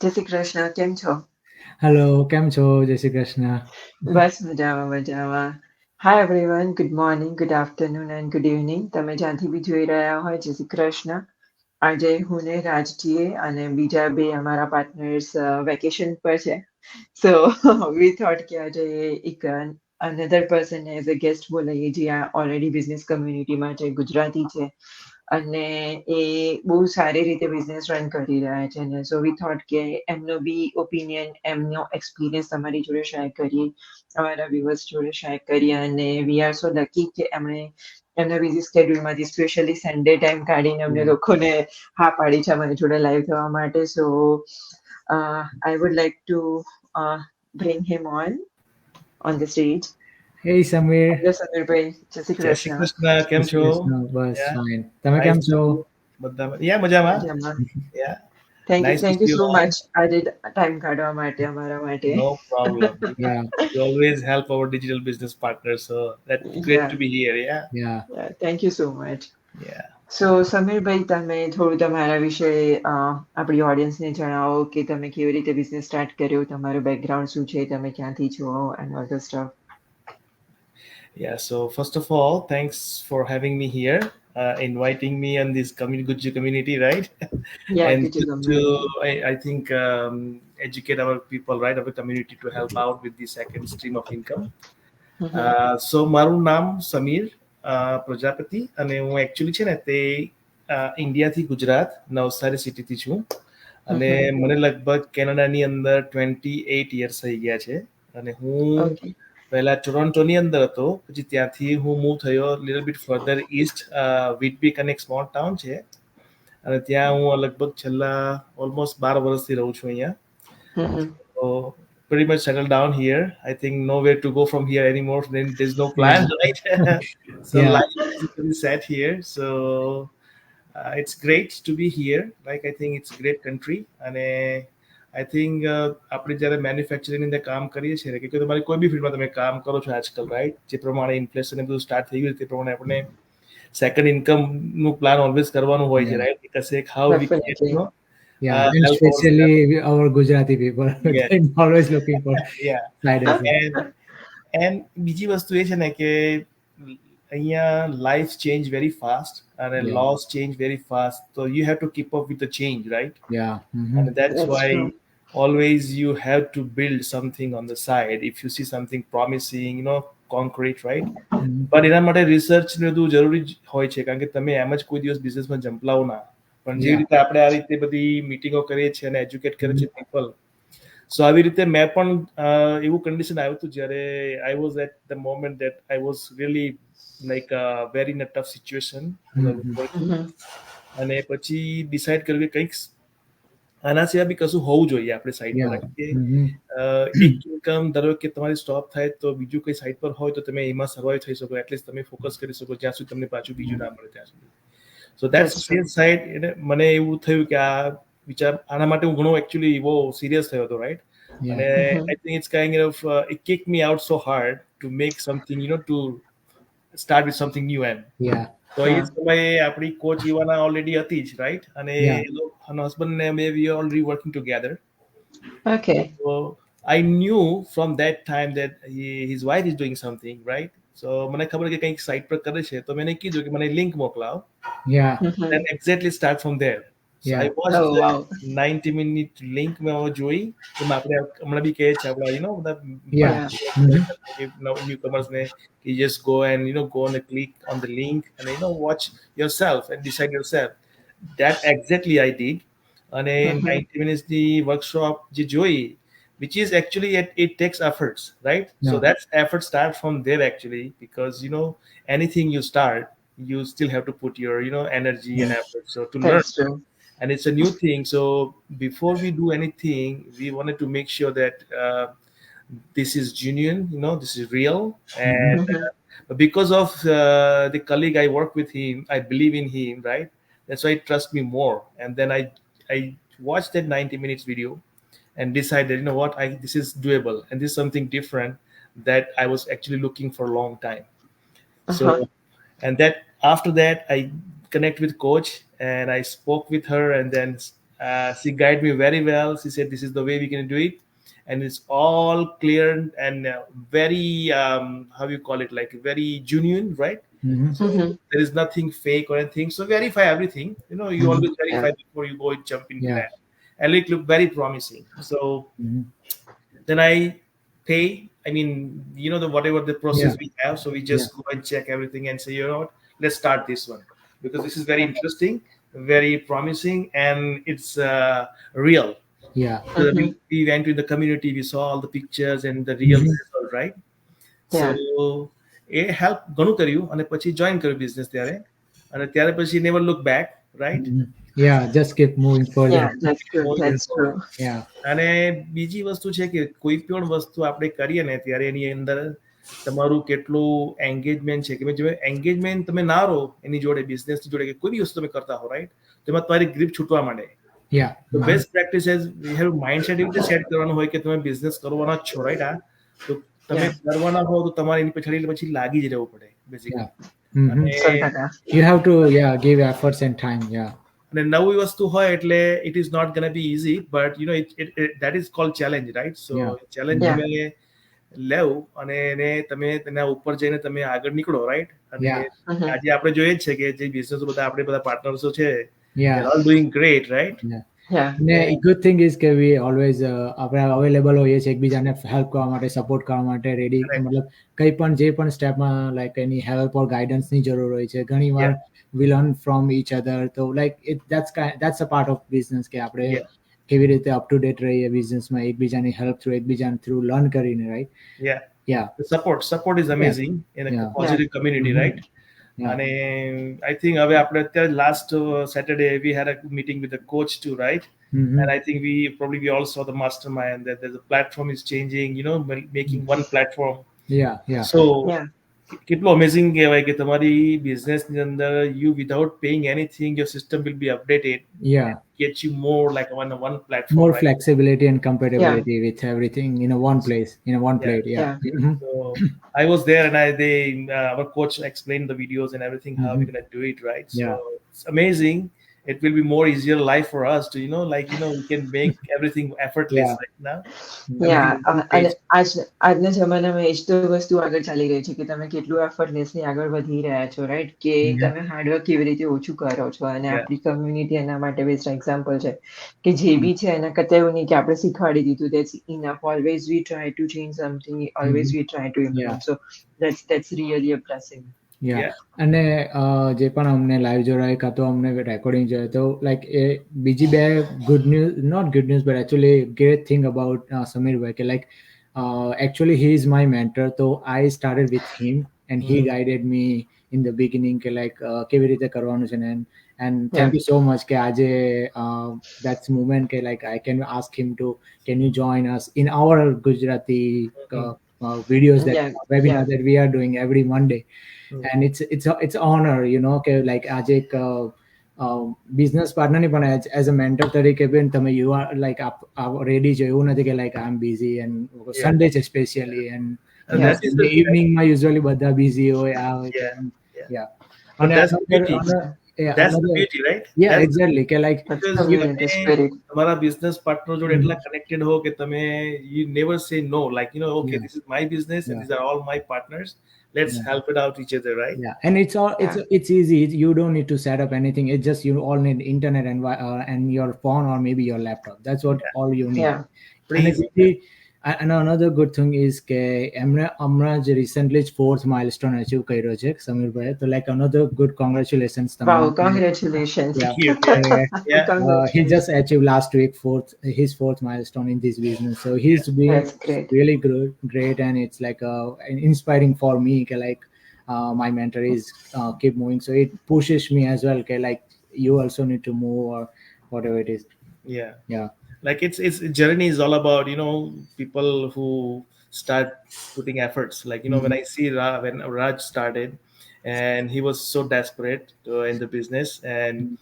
જય શ્રી કૃષ્ણ, કેમ છો? હેલો, કેમ છો? જય શ્રી કૃષ્ણ. બસ મજામાં. Hi everyone, good morning, good afternoon and good evening. તમે જ્યાંથી બી જોઈ રહ્યા હોય, જય શ્રી કૃષ્ણ. આજે હું ને રાજજીએ અને બીજા બે અમારા પાર્ટનર્સ વેકેશન પર છે. So we thought કે આજે એક another person as a guest બોલાવીએ જે ઓલરેડી બિઝનેસ કમ્યુનિટીમાં છે, ગુજરાતી છે. અને એ બહુ સારી રીતે બિઝનેસ રન કરી રહ્યા છે ને સો વી થોટ કે એમનો બી ઓપિનિયન એમનો એક્સપિરિયન્સ તમારી જોડે શેર કરીએ અમારા વ્યુઅર્સ જોડે શેર કરીએ અને વી આર સો લકી કે એમના બિઝી સ્કેડ્યુલમાંથી સ્પેશિયલી સન્ડે ટાઈમ કાઢીને અમને લોકોને હા પાડી છે અમારી જોડે લાઈવ થવા માટે so I would like to bring him on the stage. Hey Sameer. Hello Sameerbhai, જય શ્રી જય શ્રી કૃષ્ણ. કૃષ્ણ, જય કેમ શ્રી છો? કૃષ્ણ. બસ Yeah, ફાઇન. તમે કેમ nice to છો? see you. બધા મજામાં. મજામાં. Yeah, thank nice to you see you so all. Much આજે ટાઈમ કાઢવા માટે અમારા માટે. No problem. Yeah, You always help our digital business partners, so that's great to be here. Yeah, yeah. Thank you so much. yeah. સો સમીરભાઈ, તમે થોડું તમારા વિશે આપણી ઓડિયન્સને જણાવો કે તમે કેવી રીતે બિઝનેસ સ્ટાર્ટ કર્યો, તમારું બેકગ્રાઉન્ડ શું છે, તમે ક્યાંથી છો and all the stuff. Yeah, so first of all, thanks for having me here, inviting me on this Guju community, right? Yeah And બીજું good to, ગમ્યુનિટી. I think, educate our people, right, our community to help out with the second stream of income. સો મારું નામ સમીર પ્રજાપતિ અને હું actually છે ને તે ઇન્ડિયાથી ગુજરાત નવસારી સિટીથી છું અને મને લગભગ કેનેડાની અંદર 28 યર્સ થઈ ગયા છે અને હું ઓકે. પહેલા ટોરોન્ટોની અંદર હતો પછી ત્યાંથી હું મૂવ થયો લિટલ બીટ ફર્ધર ઈસ્ટ વિટબીક અને એક સ્મોલ ટાઉન છે અને ત્યાં હું લગભગ છેલ્લા ઓલમોસ્ટ 12 વર્ષથી રહું છું અહીંયા. So pretty much settled down here. I think nowhere to go from here anymore. Then there's no Yeah, plans, right? So yeah, life is basically set here. So it's great to be here. Like I think it's a great country. And I think આપણે જ્યારે manufacturing અંદર કામ કરીએ છીએ કે તમારી કોઈ બી ફિલ્ડમાં તમે કામ કરો છો આજકાલ રાઈટ જે પ્રમાણે ઇન્ફ્લેશન એ બધું સ્ટાર્ટ થઈ ગયું તે પ્રમાણે આપણે સેકન્ડ ઇન્કમ નું પ્લાન ઓલવેઝ કરવાનું હોય છે yeah, રાઈટ કશે how we can definitely. yeah. And help our especially our Gujarati people, yes they're always looking for yeah side hustle. and બીજી વસ્તુ એ છે ને કે અહીંયા લાઈફ ચેન્જ વેરી ફાસ્ટ અને Yeah, loss change very fast so you have to keep up with the change right yeah. and that's That's why true. always you have to build something on the side if you see something promising concrete right but એના માટે research ને બધું જરૂરી હોય છે કારણ કે તમે એમ જ કોઈ દિવસ બિઝનેસમાં જંપલાવો ના પણ જે Yeah. રીતે આપણે આ રીતે બધી મીટિંગો કરીએ છીએ અને એજ્યુકેટ કરે છે પીપલ સો આવી રીતે મેં પણ એવું કન્ડિશન આવ્યું હતું જ્યારે I was at the moment that I was really like very in a tough situation working અને પછી ડિસાઇડ કર્યું કે કંઈક આના સિવાય બી કશું હોવું જોઈએ આપણે સાઈડ પર Yeah. કે એક ઇન્કમ ધારો કે તમારી સ્ટોપ થાય તો બીજું કઈ સાઈડ પર હોય તો તમે એમાં સર્વાઈવ થઈ શકો એટલીસ્ટ તમે ફોકસ કરી શકો જ્યાં સુધી તમને પાછું બીજું ના મળે ત્યાં સુધી સો that's That's cell true. Side એટલે મને એવું થયું કે આ વિચાર આના માટે હું ઘણો એકચ્યુઅલી બહુ સિરિયસ થયો હતો રાઈટ Yeah. અને I think it's kind of it kicked me out so hard to make something to start with something new એમ Yeah. તો એ સમયે આપણી કોચ ઈવાના ઓલરેડી હતી જ રાઈટ અને Yeah. હસબન્ડ ને મે we already working together Okay. so I knew from that time that his wife is doing something right so મને ખબર કે કંઈક સાઇટ પર કરે છે તો મેં કીધું કે મને link મોકલાવો Yeah. then exactly start from there so Yeah. I watched Oh the wow. 90-minute link મેં જોઈ એમાં આપણે હમણાં બી કહે છે આપણા બધા Yeah. newcomers ne you just go and go on the click on the link and watch yourself and decide yourself that exactly I did and a 90 minutes the workshop je joy which is actually it takes efforts right so Yeah. that's effort start from there actually because anything you start you still have to put your energy and effort so to learn That's true. and it's a new thing so before we do anything we wanted to make sure that this is genuine this is real and because of the colleague I work with him I believe in him right that's why he trusts me more and then I watched that 90 minutes video and decided what this is doable and this is something different that I was actually looking for a long time so and that after that I connect with coach and I spoke with her and then She guided me very well. She said, "This is the way we can do it," and it's all clear and very how you call it, like very genuine, right? Mhm. So there is nothing fake or anything. So verify everything. You always verify before you go and jump into Yeah. that. And it looked very promising. So Mhm. then I pay. I mean, the whatever the process Yeah. we have. So we Yeah. just go and check everything and say, what, let's start this one because this is very interesting, very promising, and it's real. Yeah. So we went to the community, we saw all the pictures and the real Mhm. result, right? Yeah. So A help ઘણું કર્યું અને પછી join કર્યું business ત્યારે અને ત્યારે પછી never look back, right? Mhm. Yeah, just keep moving further. Yeah, that's true. That's true. Yeah. અને બીજી વસ્તુ છે કે કોઈ પણ વસ્તુ આપણે કરીએ ને ત્યારે એની અંદર તમારું કેટલું એન્ગેજમેન્ટ છે કે જો એન્ગેજમેન્ટ તમે ના રહો એની જોડે બિઝનેસની જોડે કે કોઈ બી વસ્તુ તમે કરતા હો, રાઈટ? તો એમાં તમારી ગ્રીપ છૂટવા માંડે. Yeah. તો best practice is we have mindset એવી રીતે સેટ કરવાનું હોય કે તમે બિઝનેસ કરવાના જ છો, રાઈટ? તો તમે કરવાના હો તો તમારે એની પછી લાગી જ રહેવું પડે Yeah. બેઝિકલી. Mhm. અને 100%. You have to give efforts and time. Yeah. અને નવી વસ્તુ હોય એટલે it is not gonna be easy but that is called challenge, right? So Yeah. Challenge Yeah. તમે લેવું અને એને તમે તેના ઉપર જઈને તમે આગળ નીકળો, રાઈટ? અને Yeah. આજે આપણે જોઈએ જ છે કે જે બિઝનેસ આપણે બધા પાર્ટનર્સો છે Yeah. they're all doing great, right? Yeah. Yeah. અને એક ગુડ થિંગ ઇઝ કે વી ઓલવેઝ આપણે અવેલેબલ હોઈએ છીએ એકબીજાને હેલ્પ કરવા માટે, સપોર્ટ કરવા માટે રેડી. Correct. મતલબ કંઈ પણ જે પણ સ્ટેપમાં લાઈક એની હેલ્પ ઓર ગાઈડન્સની જરૂર હોય છે. ઘણીવાર we learn from each other. તો like that's a part of business કે આપણે Yeah. કેવી રીતે અપ ટુ ડેટ રહીએ બિઝનેસમાં, એકબીજાની હેલ્પ થ્રુ, એકબીજાને થ્રુ લર્ન કરીને, right? Yeah. Yeah. The support is amazing in a Yeah. positive community, Mhm. right? Yeah. અને I think હવે આપણે અત્યારે last Saturday we had a meeting with the coach too, right? Mhm. And I think we all saw the mastermind that the platform is changing, making one platform. Yeah. Yeah. So Yeah. કેટલું amazing કહેવાય કે તમારી બિઝનેસની અંદર you without paying anything your system will be updated, Yeah. get you more like on one platform, More right? flexibility and compatibility with everything in a one place, in a one Yeah. plate. Yeah. Yeah. Mhm. So I was there and our coach explained the videos and everything, how we're going to do it, right? Yeah. So it's amazing. It will be more easier life for us to, we can make everything effortless Yeah. right now. Yeah. Everything on one અને page. આજના જમાનામાં એ જ તો વસ્તુ આગળ ચાલી રહી છે કે તમે કેટલું એફર્ટલેસલી આગળ વધી રહ્યા છો, રાઈટ? કે તમે હાર્ડવર્ક કેવી રીતે ઓછું કરો છો અને Yeah. આપણી કમ્યુનિટી એના માટે બેસ્ટ એક્ઝામ્પલ છે કે જે બી છે એના કરતાં એવું નહીં કે આપણે શીખવાડી દીધું that's enough. Always we try to change something. Always we try to improve. So that's really a blessing. Yeah. અને જે પણ અમને લાઈવ જોડાય કાં તો અમને રેકોર્ડિંગ જોઈએ તો લાઈક એ બીજી બે good news, not good news but actually great thing about Sameerbhai કે like actually he is my mentor. So I started with him and he guided me in the beginning કે like કેવી રીતે કરવાનું છે ને and thank you so much કે આજે that's moment કે like I can ask him to can you join us in our Gujarati videos that webinar that we are doing every Monday. And it's honor, કે like આજે એક business પાર્ટનરની પણ as a mentor તરીકે પણ તમે you are like ready છો, એવું નથી કે like I am busy and Sunday છે સ્પેશિયલી એન્ડ ઇવનિંગમાં યુઝ્યુઅલી બધા બિઝી હોય આ હોય યા અને that's the beauty, right? Yeah, exactly કે like તમારા બિઝનેસ પાર્ટનર જોડે એટલા કનેક્ટેડ હો કે તમે you never say no, like okay, this is my business and these are all my partners, let's help it out each other, right? Yeah, and it's easy. You don't need to set up anything. It's just you all need internet and your phone or maybe your laptop. That's what all you need. And another good thing is કે એમણે હમણાં જ recently જ 4th milestone achieve કર્યો છે સમીરભાઈ. So like another good congratulations. Wow, congratulations. Thank you. He just achieved last week his 4th milestone in this business. So he's been really great and it's like inspiring for me like my mentor is keep moving. So it pushes me as well like you also need to move or whatever it is. Yeah. Like it's journey is all about people who start putting efforts, like when I see when Raj started and he was so desperate in the business and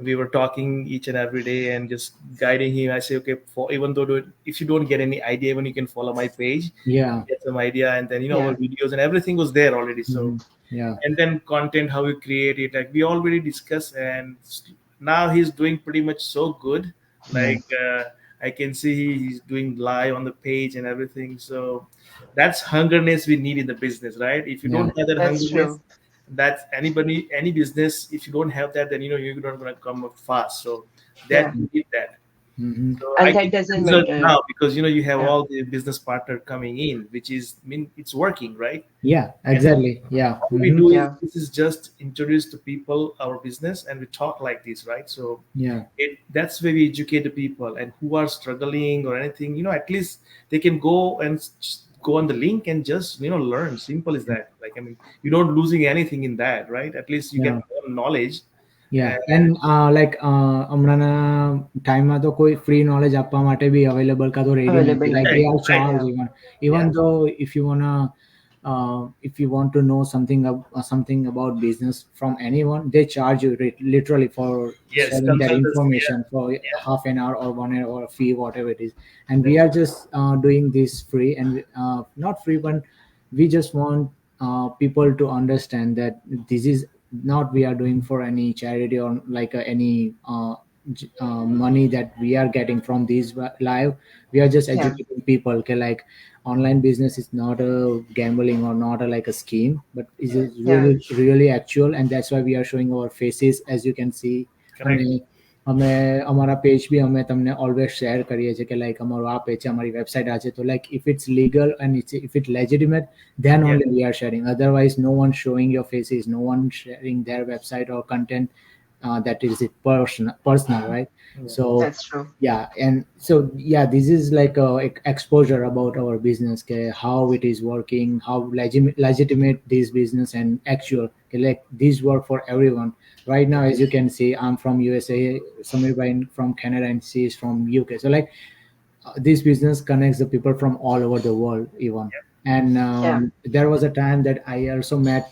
we were talking each and every day and just guiding him. I say, okay, even though if you don't get any idea, even you can follow my page, get some idea, and then our videos and everything was there already. So and then content, how we create it, like we already discussed, and now he's doing pretty much so good. Like I can see he's doing live on the page and everything. So that's hungerness we need in the business, right? If you don't have that That's hungerness, true. that's any business. If you don't have that, then you're not gonna come up fast. So that Yeah. you need that. Mm-hmm. So And I that get doesn't result matter. now because you have Yeah. all the business partner coming in, which is it's working, right? Yeah, And exactly. Yeah. all we Mm-hmm. do is Yeah. this is just introduce to people our business and we talk like this, right? So Yeah. that's where we educate the people and who are struggling or anything, at least they can go and go on the link and just learn. Simple as that. Like, I mean, you don't losing anything in that, right? At least you get Yeah. more knowledge. Yeah, And and like હમણાંના ટાઈમમાં તો કોઈ free knowledge આપવા માટે બી available કાં તો ready નથી. Available. Like they Nothing. are right, charged Yeah. even yeah, though if you want to know something about business from anyone, they charge you literally for yes, sharing that consultancy, information for yeah, half an hour or 1 hour or a fee, whatever it is. And we are just doing this free and not free, but we just want people to understand that this is not we are doing for any charity or like any money that we are getting from these live. We are just Yeah. educating people. Okay, like online business is not a gambling or not a like a scheme, but is it Yeah. really actual, and that's why we are showing our faces, as you can see. correct. અમે અમારા page બી અમે તમને always share કરીએ છીએ કે like અમારું આ page છે, અમારી વેબસાઇટ આ છે, તો like if it's legal and if it legitimate, then Yeah, only we are sharing. Otherwise, no one showing your faces, no one sharing their website or content that is it personal, right? yeah, So That's true. yeah, and so yeah, this is like a exposure about our business, okay, how it is working, how legitimate this business and actual, okay, like these work for everyone. Right now, as you can see, I'm from USA, Samir Bhai from Canada, and she is from UK. So like this business connects the people from all over the world even. And Yeah. there was a time that I also met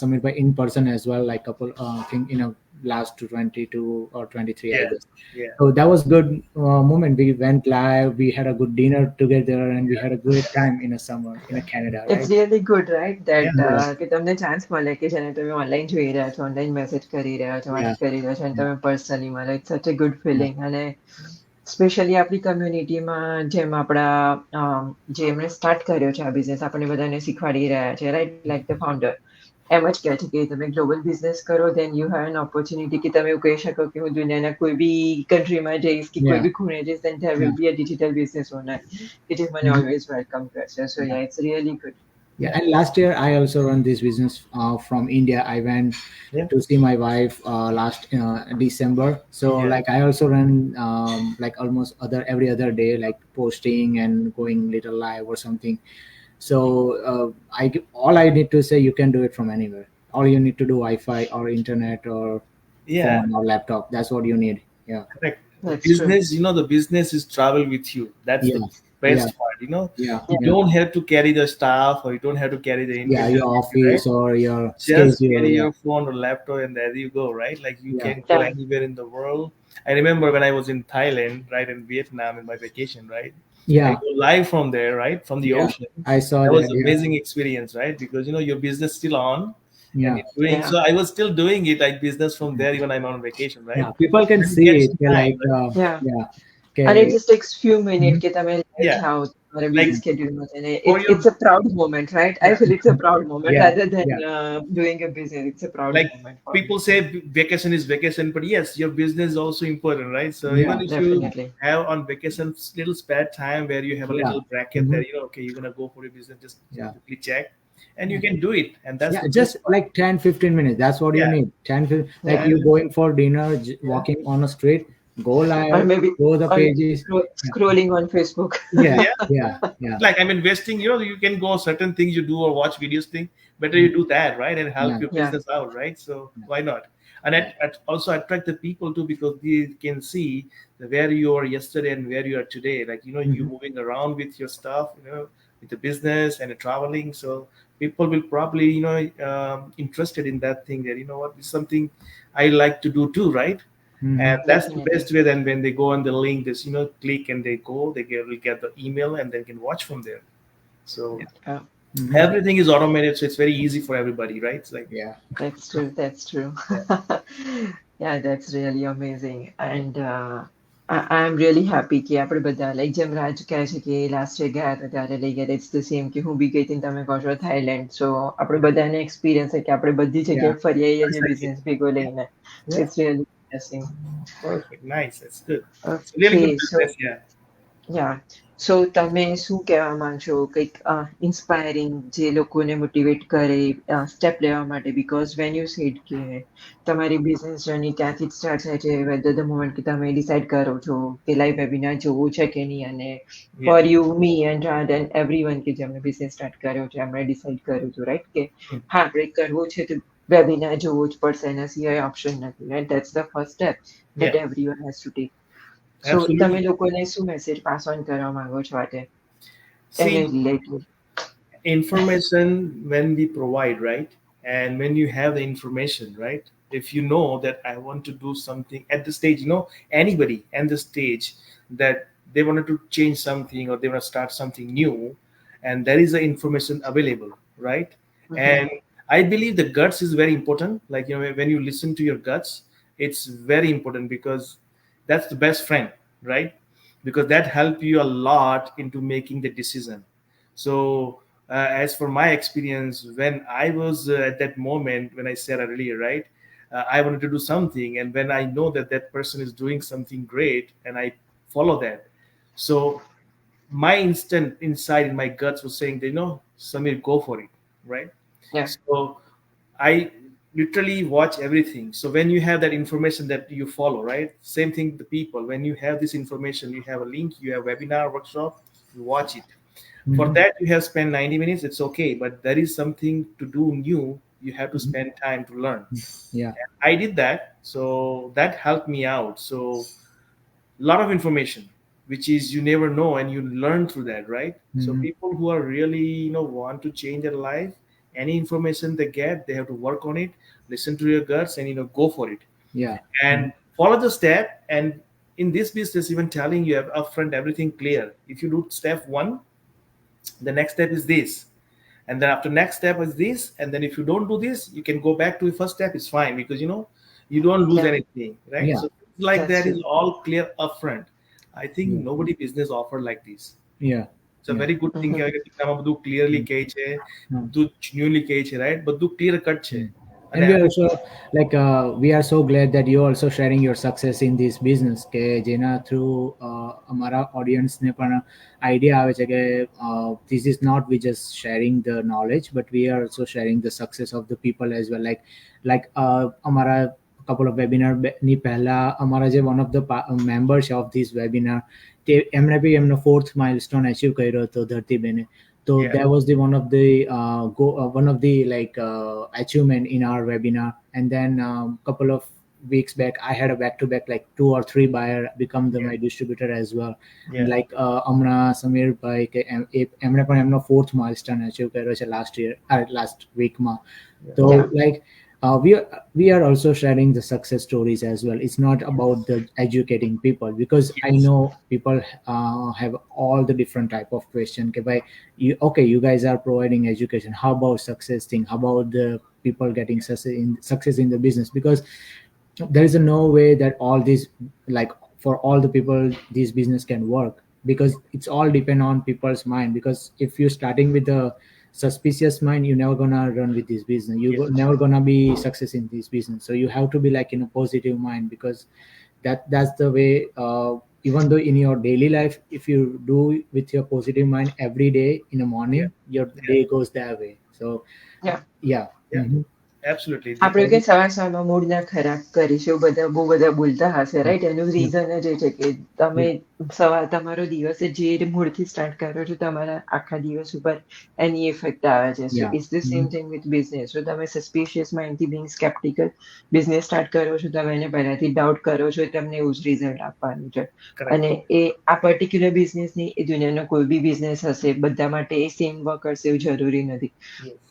Samir Bhai in person as well, like couple thing in a last 22 or 23, I yeah, guess. yeah. So that was good moment. We went live, we had a good dinner together, and we had a great time in a summer in a Canada, It's right? really good, right? Yeah, That Yeah, કે તમને chance મળે કે જેને તમે online જોઈ રહ્યા છો, online message કરી રહ્યા છો, yeah, વાત કરી રહ્યા છો, અને yeah, તમે પર્સનલી મળે. It's such a good yeah, feeling. અને સ્પેશિયલી આપણી કમ્યુનિટીમાં જેમ આપણા જે એમણે સ્ટાર્ટ કર્યો છે આ બિઝનેસ, આપણને બધાને શીખવાડી રહ્યા છે, રાઈટ? લાઈક ધ ફાઉન્ડર એમ જ કહે છે કે તમે ગ્લોબલ બિઝનેસ કરો, then you have an opportunity કે તમે એવું કહી શકો કે હું દુનિયાના કોઈ બી કન્ટ્રીમાં જઈશ કે કોઈ yeah, બી ખૂણે જઈશ, then there yeah. Will be a digital business owner કે જે મને Mhm. ઓલવેઝ વેલકમ કરશે. So Yeah. Yeah, it's really good. Yeah, and last year I also run this business from India. I went yeah, to see my wife last December. So yeah. like I also run like almost every other day, like posting and going little live or something. So all I need to say, you can do it from anywhere. All you need to do Wi-Fi or internet or Yeah, phone or laptop. That's what you need. Yeah, correct. The That's true. business, the business is travel with you. That's the yeah, yeah, best part. yeah, You yeah. don't have to carry the stuff or you don't have to carry the Yeah, internet your with you, right? office or your Just schedule. carry Yeah, your phone or laptop and there you go, right? Like you yeah, can go Yeah. anywhere in the world. I remember when I was in Thailand, right, in Vietnam in my vacation, right? I yeah, go live from there, right, from the yeah. ocean. I saw That was that. Yeah, amazing experience, right? Because your business still on and yeah. you're doing Yeah. so I was still doing it like business from there even I'm on vacation, right? Yeah, people can And you see get it. some They're time, like, right? Yeah. yeah, And it okay. just takes few minutes Mhm. કે તમે live Yeah. થાઓ તમારા Like busy schedule માં છે ને for your it's a proud moment, right? I yeah. feel it's a proud moment Yeah, rather than yeah, doing a business. It's a proud Like moment for me. people say vacation is vacation, but yes, your business is also important, right? So yeah, even if you Definitely. have on vacation little spare time where you have a yeah. little bracket Mhm. there, okay, you're gonna go for your business, just Yeah, quickly check and you can do it, and that's yeah. the best Just part. like 10-15 minutes. That's what you Yeah, need. 10-15. Like Yeah. you going for dinner, yeah, walking on a street, go Or live, maybe go the on pages. Yeah, scrolling on Facebook. yeah, yeah. yeah, yeah, Like I'm investing, you can go certain things you do or watch videos thing. Better you do that, right, and help yeah, your Yeah. business out, right? So why not? And also attract the people too because they can see where you are yesterday and where you are today. Like you Mhm. moving around with your stuff, with the business and the traveling. So people will probably interested in that thing. That what is something I like to do too, right? Mhm. And that's the Definitely. best way. Then when they go on the link, this click and they go, will get the email and they can watch from there. So Yeah. Mhm. everything is automated, so it's very easy for everybody, right? It's like Yeah, That's true. That's true. yeah, Yeah, that's really amazing. And I am really happy કે આપણે બધા like જેમ રાજ કહે છે કે last year ગયા હતા ત્યારે લઈ ગયા ઇટ્સ ધ સેમ કે હું બી ગઈ હતી ને તમે કહો છો થાઈલેન્ડ સો આપણે બધાને એક્સપિરિયન્સ છે કે આપણે બધી Yeah. જગ્યાએ ફરી આવીએ છીએ Exactly. બિઝનેસ ભેગો લઈને Yeah. It's really interesting Perfect. Nice. That's good. It's a really okay good so business. Yeah. Yeah so તમે શું કહેવા માંગશો કંઈક ઇન્સ્પાયરિંગ જે લોકોને મોટિવેટ કરે સ્ટેપ લેવા માટે બીકોઝ વેન યુ સેડ કે તમારી બિઝનેસ જર્ની ત્યાંથી જ સ્ટાર્ટ થાય છે વેધર ધ મોમેન્ટ કે તમે ડિસાઇડ કરો છો કે લાઈવ વેબિનાર જોવું છે કે નહીં અને for you me and rad and everyone કે જેમણે બિઝનેસ સ્ટાર્ટ કર્યો છે એમણે ડિસાઇડ કર્યું હતું રાઈટ કે હા આપણે કરવું છે તો વેબિનાર જોવું જ પડશે એના સિવાય ઓપ્શન નથી right that's the first step Yeah. That everyone has to take so Absolutely. તમે લોકોને શું મેસેજ પાસ ઓન કરવા માંગો છો આજે એને See, related information when we provide, right? And when you have the information, right? If you know that I want to do something at the stage, anybody at the stage that they wanted to change something or they want to start something new, and there is the information available, right? And I believe the guts is very important. Like, when you listen to your guts, it's very important because that's the best friend, right? Because that help you a lot into making the decision. So, as for my experience, when I was at that moment, when I said earlier, right, I wanted to do something, and when I know that that person is doing something great, and I follow that, so my instant inside in my guts was saying, that, Samir, go for it, right? Yeah. So I literally watch everything. So when you have that information that you follow, right? Same thing, the people. When you have this information, you have a link, you have webinar, workshop, you watch it. For that, you have spent 90 minutes, it's okay. But there is something to do new, you have to spend time to learn. Yeah. And I did that. So that helped me out. So a lot of information, which is you never know, and you learn through that, right? So people who are really, want to change their life, any information they get, they have to work on it, listen to your guts, and go for it. Yeah. And follow the step. And in this business, even telling you have upfront everything clear. If you do step 1, the next step is this, and then after next step is this, and then if you don't do this, you can go back to the first step. It's fine, because you don't lose Yeah. anything, right? Yeah. So things like That's that it. is all clear upfront. I think Yeah. nobody business offer like this. Yeah. It's a very good thing કે તમે બધું clearly કહે છે, Hmm. બધું genuinely કહે છે, right? બધું clear cut છે. And we are also we are so glad that you're also sharing your success in this business કે જેના through અમારા audience ને પણ idea આવે છે કે this is not we just sharing the knowledge, but we are also sharing the success of the people as well. Like અમારા couple of webinar ની પહેલા અમારા જે one of the members of this webinar એમણે બી એમનો 4th milestone achieve કર્યો હતો ધરતીબેને. So Yeah. that was the one of the achievement in our webinar. And then couple of weeks back, I had a back-to-back like 2 or 3 buyer become my distributor as well. Yeah. Like Amna Samir bhai ke એમણે પણ એમનો 4th milestone achieve કર્યો છે last week માં. So like we are also sharing the success stories as well. It's not about the educating people, because I know people have all the different type of question. Okay, you guys are providing education. How about success thing? How about the people getting success in the business? Because there is no way that all these, like for all the people, this business can work, because it's all depend on people's mind. Because if you're starting with the suspicious mind, you're never gonna run with this business. You're never gonna be success in this business. So you have to be like in a positive mind, because that's the way. Even though in your daily life, if you do with your positive mind every day in the morning, your day goes that way. So Yeah. yeah. Absolutely. આપણે કે સવારમાં mood ના ખરાબ કરીશું બધા બહુ બધા બોલતા હશે રાઈટ એનું રીઝન જ એ છે કે તમે તમારો દિવસ જે મૂડથી સ્ટાર્ટ કરો છો તમારા આખા દિવસ ઉપર એની ઇફેક્ટ આવે છે so it's the same thing with business so તમે સસ્પિશિયસ માઇન્ડથી બિંગ સ્કેપ્ટિકલ બિઝનેસ સ્ટાર્ટ કરો છો તમે એને પહેલાથી ડાઉટ કરો છો તમને એવું જ રિઝલ્ટ આપવાનું છે અને એ આ પર્ટિક્યુલર બિઝનેસની એ દુનિયાનો કોઈ બી બિઝનેસ હશે બધા માટે એ સેમ વર્ક કરશે એવું જરૂરી નથી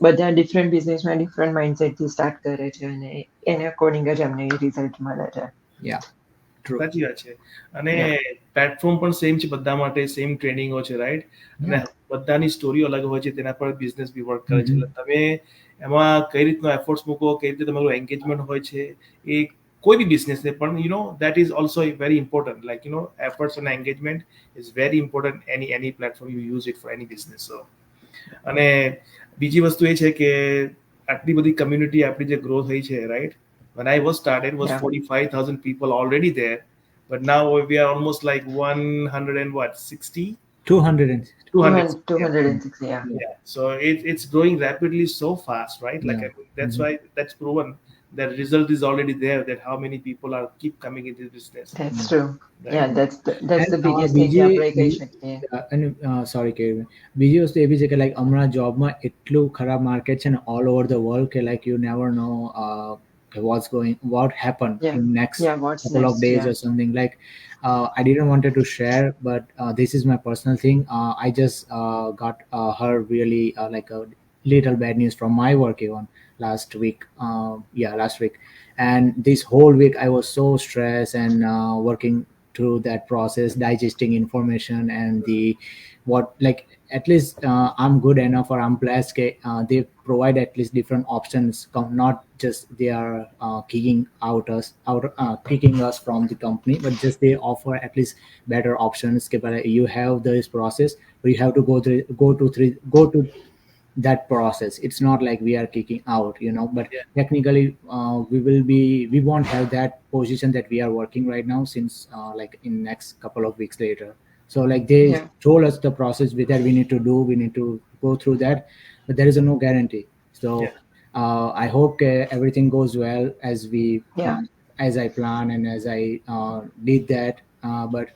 બધા ડિફરન્ટ બિઝનેસમાં ડિફરન્ટ માઇન્ડસેટથી સ્ટાર્ટ કરે છે અને એને અકોર્ડિંગ જ અમને રિઝલ્ટ મળે છે સાચી વાત છે અને પ્લેટફોર્મ પણ સેમ છે બધા માટે સેમ ટ્રેનિંગો છે રાઈટ અને બધાની સ્ટોરી અલગ હોય છે તેના પર બિઝનેસ બી વર્ક કરે છે એટલે તમે એમાં કઈ રીતનો એફર્ટ્સ મૂકો કઈ રીતે તમારું એન્ગેજમેન્ટ હોય છે એ કોઈ બી બિઝનેસ ને પણ that is also very important, like efforts and engagement is very important, any platform you use it for any business. So અને બીજી વસ્તુ એ છે કે આટલી બધી કમ્યુનિટી આપણી જે ગ્રો થઈ છે, right, when I was started was 45,000 people already there, but now we are almost like 100 and what 60 260, yeah. So it's growing rapidly so fast, right? Like that's why that's proven that result is already there, that how many people are keep coming into business. That's true. Right? Yeah, that's the biggest thing આપણે કહી શકીએ. અને sorry કે બીજી વસ્તુ એ બી છે કે like હમણાં જોબમાં એટલું ખરાબ માર્કેટ છે ને ઓલ ઓવર ધ વર્લ્ડ કે like you never no what happened in next couple of days or something. Like I didn't wanted to share, but this is my personal thing. I just got heard really like a little bad news from my work even last week. Last week, and this whole week I was so stressed and working through that process, digesting information and the what, like at least I'm good enough, or I'm blessed they provide at least different options, not just they are kicking us from the company, but just they offer at least better options. You have this process, but you have to go to that process. It's not like we are kicking out, but technically we won't have that position that we are working right now, since like in next couple of weeks later. So like they told us the process that we need to do, we need to go through that, but there is no guarantee. So I hope everything goes well as as I plan and as I did that, but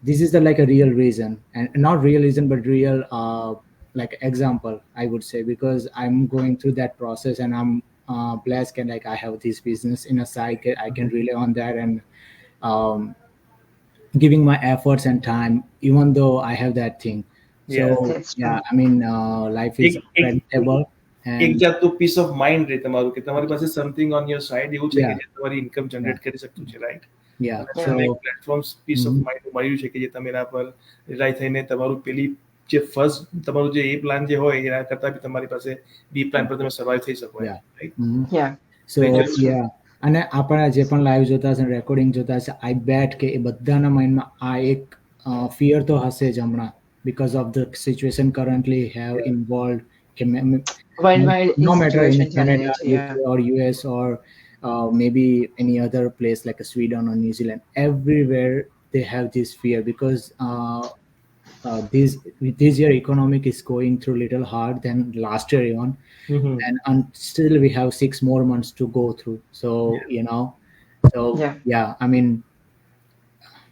this is the like a real reason, and not real reason but real like example, I would say, because I'm going through that process and I'm blessed and like I have this business in a side, I can rely on that, and giving my efforts and time, even though I have that thing. So I mean life is predictable. એક જાતનું piece of mind રહે તમારું કે તમારી પાસે something on your side એવું છે કે જે તમારી ઇન્કમ જનરેટ કરી શકતું છે, right? So platforms peace of mind મળ્યું છે કે જે તમે એના પર રિલાય થઈને તમારું પેલી જે ફર્સ્ટ તમારું જે એ પ્લાન જે હોય એના કરતા બી તમારી પાસે બી પ્લાન પર તમે સર્વાઈવ થઈ શકો, રાઈટ? So અને આપણા જે પણ લાઈવ જોતા હશે, રેકોર્ડિંગ જોતા હશે, આઈ બેટ કે એ બધાના માઇન્ડમાં આ એક ફિયર તો હશે જ હમણાં, because of the situation currently have involved worldwide, no matter in Canada, UK or US or maybe any other place like Sweden or New Zealand, everywhere they have this fear, because this year economic is going through little hard than last year even, and still we have 6 more months to go through. So I mean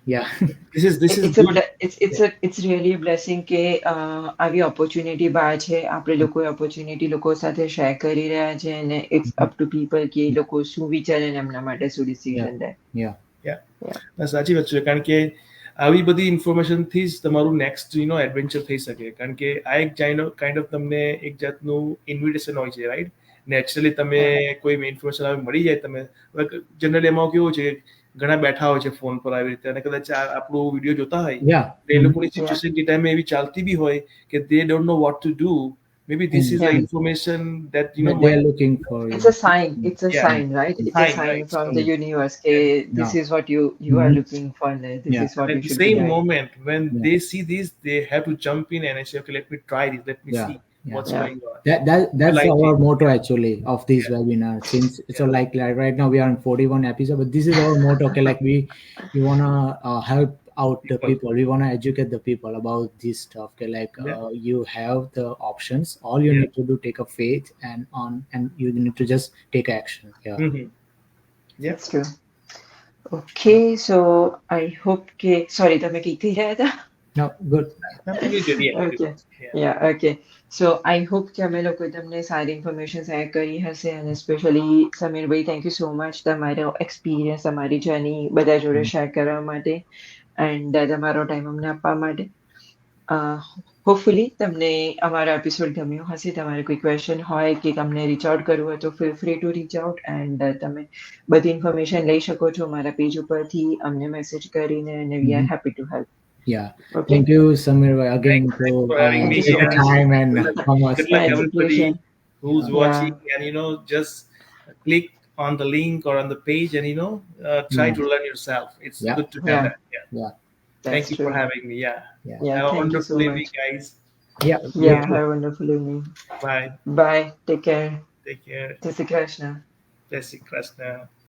it's really a blessing કે આવી opportunity બહાર છે, આપણે લોકોએ opportunity લોકો સાથે share કરી રહ્યા છે, અને ઇટ્સ અપ ટુ પીપલ કે એ લોકો શું વિચારે ને એમના માટે શું ડિસિઝન લે. સાચી વાત છે, કારણ કે આવી બધી ઇન્ફોર્મેશનથી જ તમારું નેક્સ્ટ એડવેન્ચર થઈ શકે, કારણ કે આ એક કાઇન્ડ ઓફ તમને એક જાતનું ઇન્વિટેશન હોય છે, રાઈટ? નેચરલી તમે કોઈ ઇન્ફોર્મેશન આવી મળી જાય, તમે જનરલી એમાં કેવું છે ઘણા બેઠા હોય છે ફોન પર આવી રીતે, અને કદાચ આપણો વિડીયો જોતા હોય, એ લોકોની સિચ્યુએશન કે ટાઈમે એવી ચાલતી બી હોય કે they don't know what to do. Maybe this is the information that they are looking for. It's a sign, right? It's a sign from the universe. This is what you are looking for. This is what you should do. At the same moment when they see this, they have to jump in and say, okay, let me try this, let me see what's going on. That's our motto actually of this webinar. Since so like right now we are on 41 episodes, but this is our motto. Okay, like we wanna help out the people. We want to educate the people about this stuff. Okay, like you have the options. All you need to do, take a faith and you need to just take action. That's true. Okay, so I hope sorry, તમે કીધી રહ્યા હતા? No, good. Okay. So I hope કે અમે લોકોએ તમને સારી information share કરી હશે, અને specially Sameerbhai, thank you so much તમારો એક્સપિરિયન્સ, તમારી જર્ની બધા જોડે શેર કરવા માટે, એન્ડ તમારો ટાઈમ અમને આપવા માટે. હોપફુલી તમને અમારો એપિસોડ ગમ્યો હશે. તમારે કોઈ ક્વેશ્ચન હોય કે તમને રીચ આઉટ કરવું હોય તો feel free to reach out, and તમે બધી ઇન્ફોર્મેશન લઈ શકો છો અમારા પેજ ઉપરથી અમને મેસેજ કરીને, અને we are happy to help. Thank you, Samir, again for having me. Time and good luck everybody who's watching, and just click on the link or on the page, and try to learn yourself. It's Yeah. good to have Yeah. that. Yeah. Yeah. Thank That's you for true. having me. Yeah. Yeah, Have a thank you so wonderful evening, much. guys. Yeah. Yeah, You too. have a wonderful evening. Bye. Bye. Take care. Take care. Jai Shri Krishna. Jai Shri Krishna.